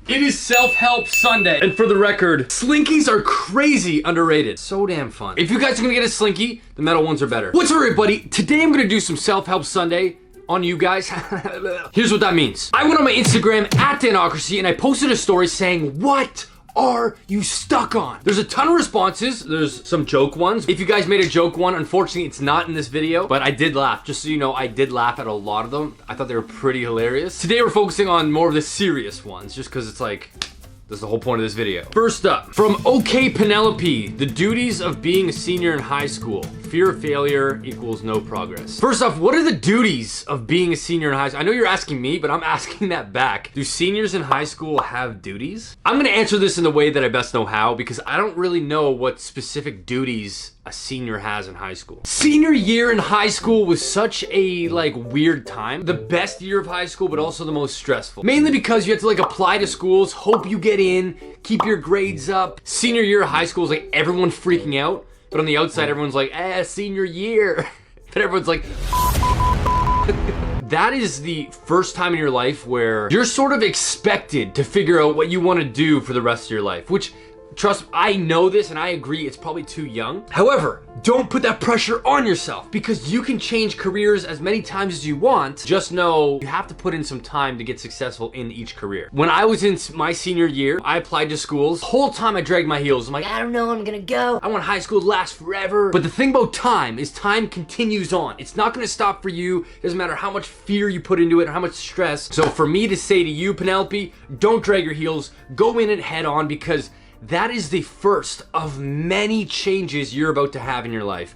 It is Self-Help Sunday. And for the record, Slinkies are crazy underrated. So damn fun. If you guys are gonna get a Slinky, the metal ones are better. What's up, everybody? Today I'm gonna do some Self-Help Sunday on you guys. Here's what that means. I went on my Instagram at Danocracy and I posted a story saying, what are you stuck on? There's a ton of responses. There's some joke ones. If you guys made a joke one, unfortunately it's not in this video, but I did laugh. Just so you know, I did laugh at a lot of them. I thought they were pretty hilarious. Today we're focusing on more of the serious ones, just because it's like, that's the whole point of this video. First up, from OK Penelope, the duties of being a senior in high school. Fear of failure equals no progress. First off, what are the duties of being a senior in high school? I know you're asking me, but I'm asking that back. Do seniors in high school have duties? I'm gonna answer this in the way that I best know how, because I don't really know what specific duties a senior has in high school. Senior year in high school was such a weird time. The best year of high school, but also the most stressful. Mainly because you have to apply to schools, hope you get in, keep your grades up. Senior year of high school is everyone freaking out, but on the outside everyone's like, senior year. But everyone's like, that is the first time in your life where you're sort of expected to figure out what you want to do for the rest of your life, which, trust me, I know this and I agree it's probably too young. However, don't put that pressure on yourself because you can change careers as many times as you want. Just know you have to put in some time to get successful in each career. When I was in my senior year, I applied to schools. The whole time I dragged my heels. I'm like, I don't know, I'm gonna go. I want high school to last forever. But the thing about time is time continues on. It's not gonna stop for you. It doesn't matter how much fear you put into it or how much stress. So for me to say to you, Penelope, don't drag your heels. Go in it head on, because that is the first of many changes you're about to have in your life.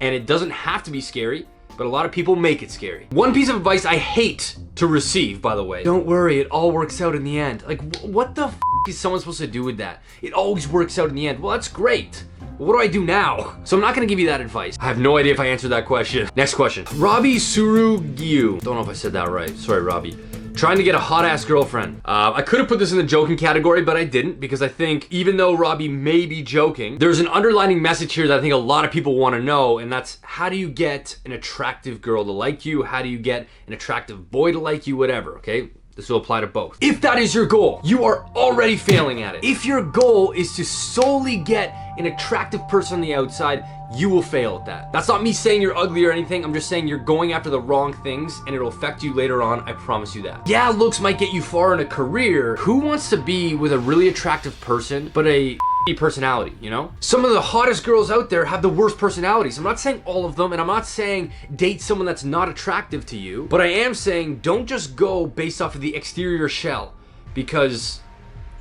And it doesn't have to be scary, but a lot of people make it scary. One piece of advice I hate to receive, by the way, don't worry, it all works out in the end. What the is someone supposed to do with that? It always works out in the end. Well, that's great. What do I do now? So I'm not gonna give you that advice. I have no idea if I answered that question. Next question. Robbie Surugiu. Don't know if I said that right. Sorry, Robbie. Trying to get a hot-ass girlfriend. I could have put this in the joking category, but I didn't, because I think even though Robbie may be joking, there's an underlining message here that I think a lot of people want to know, and that's, how do you get an attractive girl to like you? How do you get an attractive boy to like you? Whatever, okay? This will apply to both. If that is your goal, you are already failing at it. If your goal is to solely get an attractive person on the outside, you will fail at that. That's not me saying you're ugly or anything. I'm just saying you're going after the wrong things and it'll affect you later on. I promise you that. Yeah, looks might get you far in a career. Who wants to be with a really attractive person, but a personality, you know? Some of the hottest girls out there have the worst personalities. I'm not saying all of them, and I'm not saying date someone that's not attractive to you, but I am saying don't just go based off of the exterior shell, because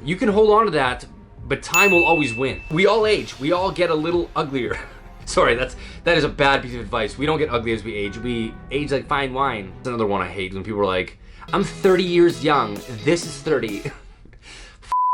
you can hold on to that, but time will always win. We all age. We all get a little uglier. Sorry, that is a bad piece of advice. We don't get ugly as we age. We age like fine wine. That's another one I hate, when people are like, I'm 30 years young. This is 30.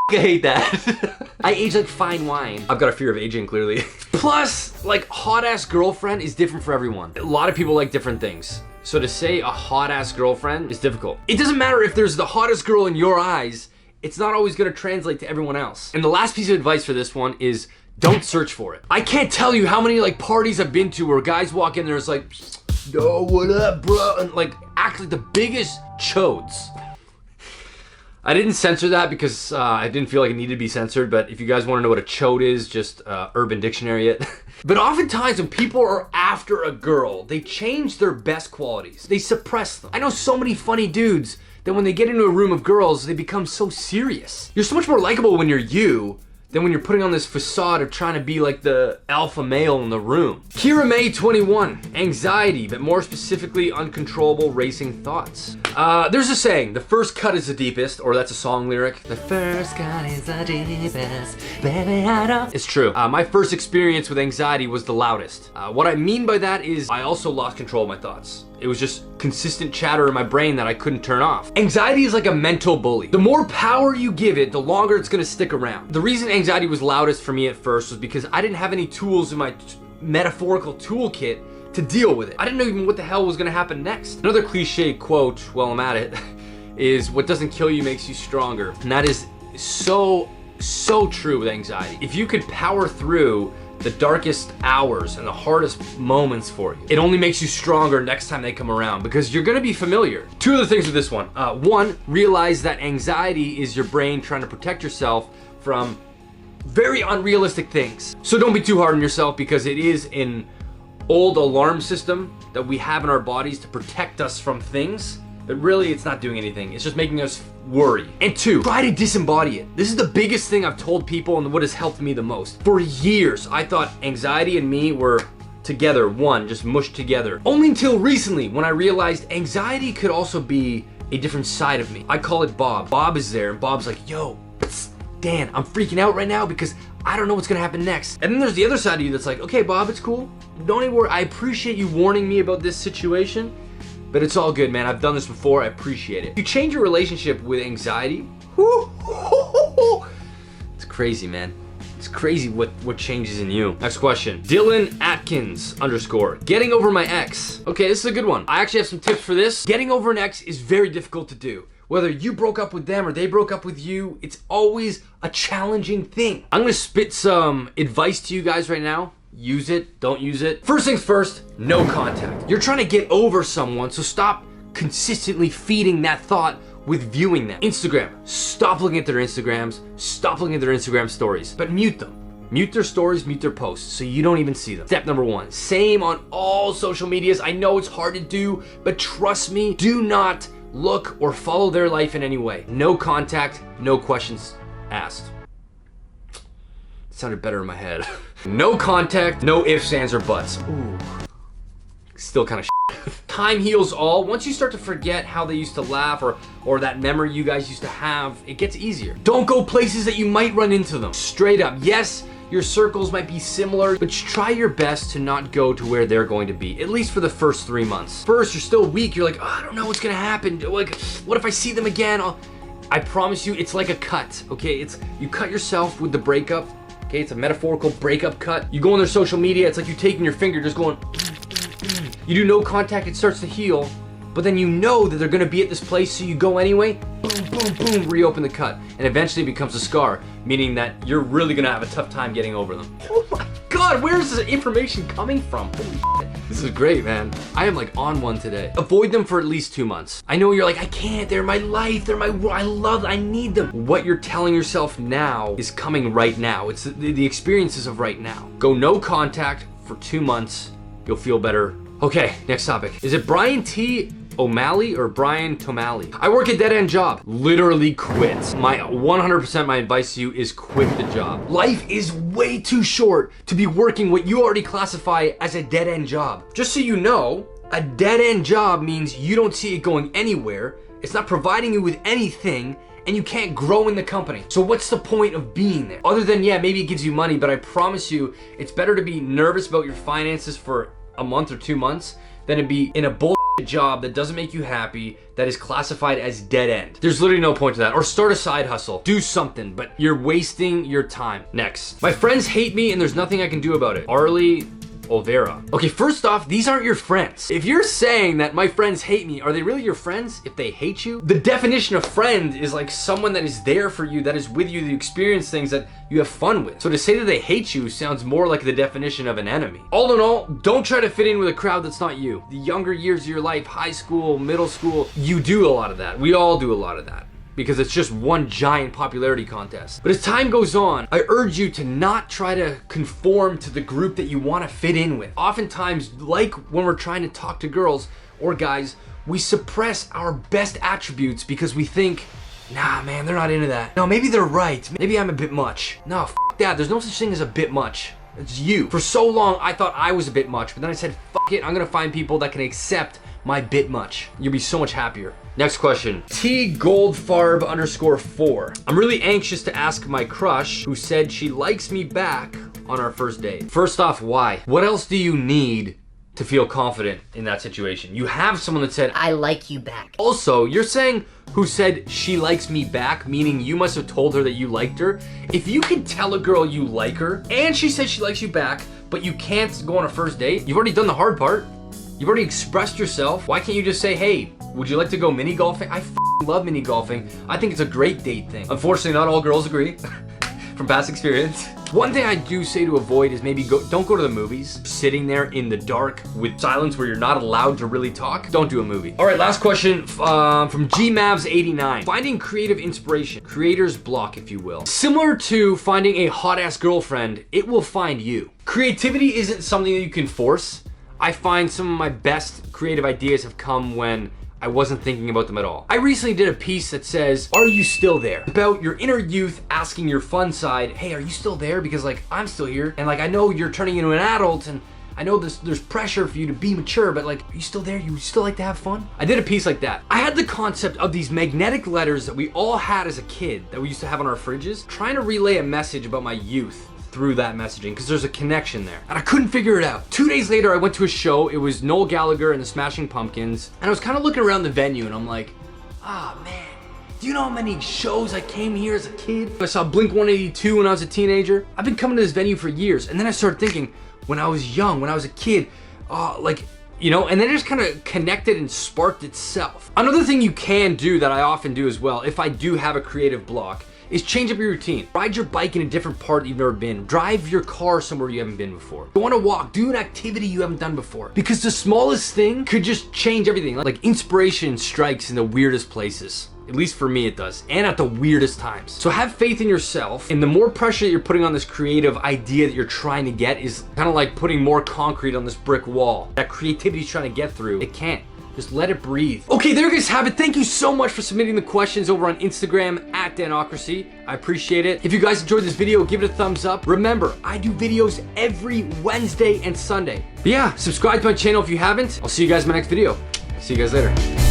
I hate that. I age like fine wine. I've got a fear of aging, clearly. Plus, hot-ass girlfriend is different for everyone. A lot of people like different things. So to say a hot-ass girlfriend is difficult. It doesn't matter if there's the hottest girl in your eyes, it's not always gonna translate to everyone else. And the last piece of advice for this one is, don't search for it. I can't tell you how many parties I've been to where guys walk in there, it's like, yo, what up, bro? And act like the biggest chodes. I didn't censor that because I didn't feel like it needed to be censored, but if you guys want to know what a chode is, just Urban Dictionary it. But oftentimes when people are after a girl, they change their best qualities. They suppress them. I know so many funny dudes that when they get into a room of girls, they become so serious. You're so much more likable when you're you than when you're putting on this facade of trying to be like the alpha male in the room. Kira May 21, anxiety, but more specifically uncontrollable racing thoughts. There's a saying, the first cut is the deepest, or that's a song lyric. The first cut is the deepest, baby, I don't. It's true. My first experience with anxiety was the loudest. What I mean by that is I also lost control of my thoughts. It was just consistent chatter in my brain that I couldn't turn off. Anxiety is like a mental bully. The more power you give it, the longer it's gonna stick around. The reason anxiety was loudest for me at first was because I didn't have any tools in my metaphorical toolkit to deal with it. I didn't know even what the hell was gonna happen next. Another cliche quote, while I'm at it, is what doesn't kill you makes you stronger. And that is so true with anxiety. If you could power through the darkest hours and the hardest moments for you. It only makes you stronger next time they come around because you're gonna be familiar. Two other things with this one. One, realize that anxiety is your brain trying to protect yourself from very unrealistic things. So don't be too hard on yourself because it is an old alarm system that we have in our bodies to protect us from things, but really it's not doing anything. It's just making us worry. And two, try to disembody it. This is the biggest thing I've told people and what has helped me the most. For years, I thought anxiety and me were together, one, just mushed together. Only until recently when I realized anxiety could also be a different side of me. I call it Bob. Bob is there and Bob's like, yo, Dan, I'm freaking out right now because I don't know what's gonna happen next. And then there's the other side of you that's like, okay, Bob, it's cool. Don't even worry. I appreciate you warning me about this situation, but it's all good, man. I've done this before. I appreciate it. You change your relationship with anxiety. It's crazy, man. It's crazy what changes in you. Next question. Dylan Atkins _. Getting over my ex. Okay, this is a good one. I actually have some tips for this. Getting over an ex is very difficult to do. Whether you broke up with them or they broke up with you, it's always a challenging thing. I'm gonna spit some advice to you guys right now. Use it, don't use it. First things first, no contact. You're trying to get over someone, so stop consistently feeding that thought with viewing them. Instagram, stop looking at their Instagrams, stop looking at their Instagram stories, but mute them. Mute their stories, mute their posts, so you don't even see them. Step number one, same on all social medias. I know it's hard to do, but trust me, do not look or follow their life in any way. No contact, no questions asked. It sounded better in my head. No contact, no ifs, ands, or buts. Ooh. Still kind of Time heals all. Once you start to forget how they used to laugh or that memory you guys used to have, it gets easier. Don't go places that you might run into them. Straight up. Yes, your circles might be similar, but try your best to not go to where they're going to be, at least for the first 3 months. First, you're still weak. You're like, oh, I don't know what's gonna happen. Like, what if I see them again? I promise you, it's like a cut, okay? You cut yourself with the breakup, okay? It's a metaphorical breakup cut. You go on their social media, it's like you taking your finger, just going, you do no contact, it starts to heal, but then you know that they're gonna be at this place, so you go anyway, boom, boom, boom, reopen the cut, and eventually it becomes a scar, meaning that you're really gonna have a tough time getting over them. Oh my God, where's this information coming from? Holy shit. This is great, man. I am like on one today. Avoid them for at least 2 months. I know you're like, I can't, they're my life, I need them. What you're telling yourself now is coming right now. It's the experiences of right now. Go no contact for 2 months, you'll feel better. Okay, next topic. Is it Brian T. O'Malley or Brian Tomalley? I work a dead-end job. Literally quit. 100% my advice to you is quit the job. Life is way too short to be working what you already classify as a dead-end job. Just so you know, a dead-end job means you don't see it going anywhere, it's not providing you with anything, and you can't grow in the company. So what's the point of being there? Other than, yeah, maybe it gives you money, but I promise you, it's better to be nervous about your finances for a month or 2 months than to be in a bullshit job that doesn't make you happy, that is classified as dead end. There's literally no point to that. Or start a side hustle. Do something, but you're wasting your time. Next. My friends hate me and there's nothing I can do about it. Arlie Olvera. Okay, first off, these aren't your friends. If you're saying that my friends hate me, are they really your friends if they hate you? The definition of friend is like someone that is there for you, that is with you, to experience things that you have fun with. So to say that they hate you sounds more like the definition of an enemy. All in all, don't try to fit in with a crowd that's not you. The younger years of your life, high school, middle school, you do a lot of that. We all do a lot of that, because it's just one giant popularity contest. But as time goes on, I urge you to not try to conform to the group that you want to fit in with. Oftentimes, like when we're trying to talk to girls or guys, we suppress our best attributes because we think, nah, man, they're not into that. No, maybe they're right. Maybe I'm a bit much. No, f that. There's no such thing as a bit much. It's you. For so long, I thought I was a bit much, but then I said, fuck it, I'm gonna find people that can accept my bit much. You'll be so much happier. Next question. T Goldfarb _4. I'm really anxious to ask my crush, who said she likes me back on our first date. First off, why? What else do you need to feel confident in that situation? You have someone that said, I like you back. Also, you're saying who said she likes me back, meaning you must have told her that you liked her. If you can tell a girl you like her and she says she likes you back, but you can't go on a first date, you've already done the hard part. You've already expressed yourself. Why can't you just say, hey, would you like to go mini golfing? I love mini golfing. I think it's a great date thing. Unfortunately, not all girls agree. from past experience. One thing I do say to avoid is maybe don't go to the movies. Sitting there in the dark with silence where you're not allowed to really talk. Don't do a movie. All right, last question from GMavs89. Finding creative inspiration. Creator's block, if you will. Similar to finding a hot-ass girlfriend, it will find you. Creativity isn't something that you can force. I find some of my best creative ideas have come when I wasn't thinking about them at all. I recently did a piece that says, "Are you still there?" About your inner youth asking your fun side, "Hey, are you still there?" Because like, I'm still here. And like, I know you're turning into an adult and I know there's pressure for you to be mature, but like, are you still there? You still like to have fun? I did a piece like that. I had the concept of these magnetic letters that we all had as a kid that we used to have on our fridges, trying to relay a message about my youth through that messaging, because there's a connection there. And I couldn't figure it out. 2 days later, I went to a show. It was Noel Gallagher and the Smashing Pumpkins. And I was kind of looking around the venue and I'm like, ah, man, do you know how many shows I came here as a kid? I saw Blink-182 when I was a teenager. I've been coming to this venue for years. And then I started thinking, when I was young, when I was a kid, like, you know, and then it just kind of connected and sparked itself. Another thing you can do that I often do as well, if I do have a creative block, is change up your routine. Ride your bike in a different part that you've never been. Drive your car somewhere you haven't been before. Go on a walk, do an activity you haven't done before. Because the smallest thing could just change everything. Like inspiration strikes in the weirdest places. At least for me it does, and at the weirdest times. So have faith in yourself, and the more pressure that you're putting on this creative idea that you're trying to get is kind of like putting more concrete on this brick wall. That creativity's trying to get through, it can't. Just let it breathe. Okay, there you guys have it. Thank you so much for submitting the questions over on Instagram at Danocracy. I appreciate it. If you guys enjoyed this video, give it a thumbs up. Remember, I do videos every Wednesday and Sunday. But yeah, subscribe to my channel if you haven't. I'll see you guys in my next video. See you guys later.